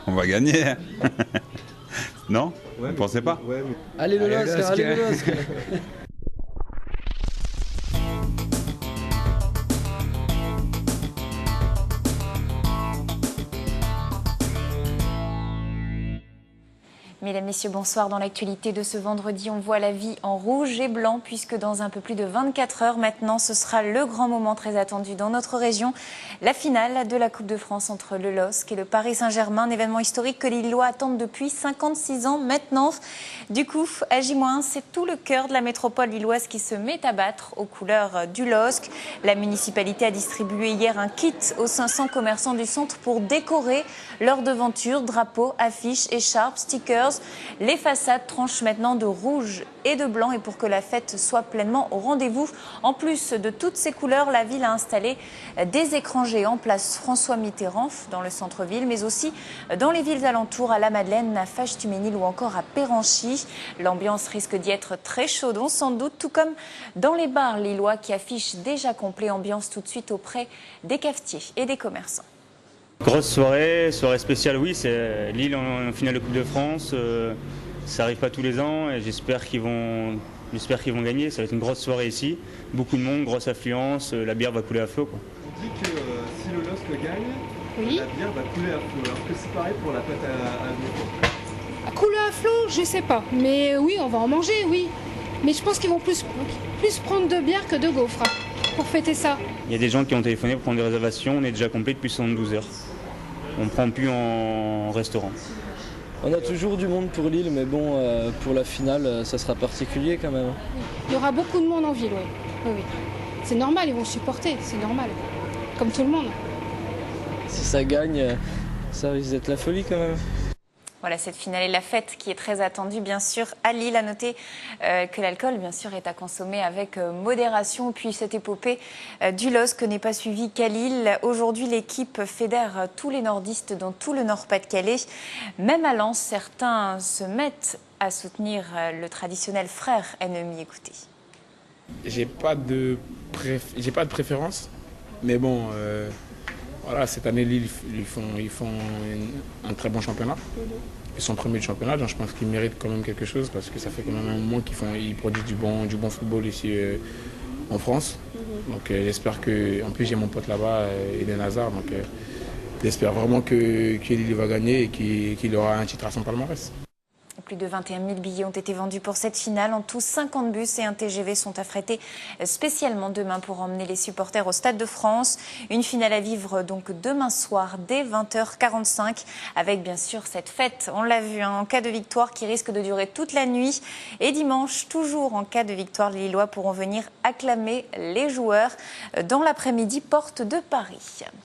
On va gagner. Non? Ouais, Vous ne pensez pas? Ouais, Allez le LOSC, allez le LOSC. Mesdames, Messieurs, bonsoir. Dans l'actualité de ce vendredi, on voit la vie en rouge et blanc puisque dans un peu plus de 24 heures maintenant, ce sera le grand moment très attendu dans notre région. La finale de la Coupe de France entre le LOSC et le Paris Saint-Germain, un événement historique que les Lillois attendent depuis 56 ans maintenant. Du coup, à J-, c'est tout le cœur de la métropole lilloise qui se met à battre aux couleurs du LOSC. La municipalité a distribué hier un kit aux 500 commerçants du centre pour décorer leur devanture, drapeaux, affiches, écharpes, stickers. Les façades tranchent maintenant de rouge et de blanc et pour que la fête soit pleinement au rendez-vous, en plus de toutes ces couleurs, la ville a installé des écrans géants place François Mitterrand dans le centre-ville, mais aussi dans les villes alentours, à la Madeleine, à Fage-Tuménil ou encore à Péranchy. L'ambiance risque d'y être très chaude, sans doute, tout comme dans les bars lillois qui affichent déjà complet. Ambiance tout de suite auprès des cafetiers et des commerçants. Grosse soirée spéciale, oui, c'est Lille en finale de Coupe de France. Ça n'arrive pas tous les ans et j'espère qu'ils vont gagner. Ça va être une grosse soirée ici. Beaucoup de monde, grosse affluence, la bière va couler à flot, quoi. on dit que si le LOSC gagne, Oui. la bière va couler à flot. Alors que c'est pareil pour la pâte à venir. À couler à flot, je sais pas. Mais oui, on va en manger, oui. Mais je pense qu'ils vont plus prendre de bière que de gaufres pour fêter ça. Il y a des gens qui ont téléphoné pour prendre des réservations. On est déjà complet depuis 72 heures. On ne prend plus en restaurant. On a toujours du monde pour Lille, mais bon, pour la finale, ça sera particulier quand même. Il y aura beaucoup de monde en ville, oui. Oui, oui. C'est normal, ils vont supporter, c'est normal. Comme tout le monde. Si ça gagne, ça risque d'être la folie quand même. Voilà, cette finale et la fête qui est très attendue, bien sûr, à Lille. À noter que l'alcool, bien sûr, est à consommer avec modération. Puis cette épopée du LOSC n'est pas suivie qu'à Lille. Aujourd'hui, l'équipe fédère tous les nordistes dans tout le Nord-Pas-de-Calais. Même à Lens, certains se mettent à soutenir le traditionnel frère ennemi. Écoutez. J'ai pas de préférence, mais bon, voilà, cette année Lille ils font un très bon championnat. Ils sont premiers du championnat, donc je pense qu'ils méritent quand même quelque chose parce que ça fait quand même un moment qu'ils produisent du bon football ici en France. Donc j'espère que, en plus j'ai mon pote là-bas, Eden Hazard, donc j'espère vraiment que Lille va gagner et qu'il aura un titre à son palmarès. Plus de 21 000 billets ont été vendus pour cette finale. En tout, 50 bus et un TGV sont affrétés spécialement demain pour emmener les supporters au Stade de France. Une finale à vivre donc demain soir dès 20h45 avec bien sûr cette fête, on l'a vu, en cas de victoire qui risque de durer toute la nuit. Et dimanche, toujours en cas de victoire, les Lillois pourront venir acclamer les joueurs dans l'après-midi porte de Paris.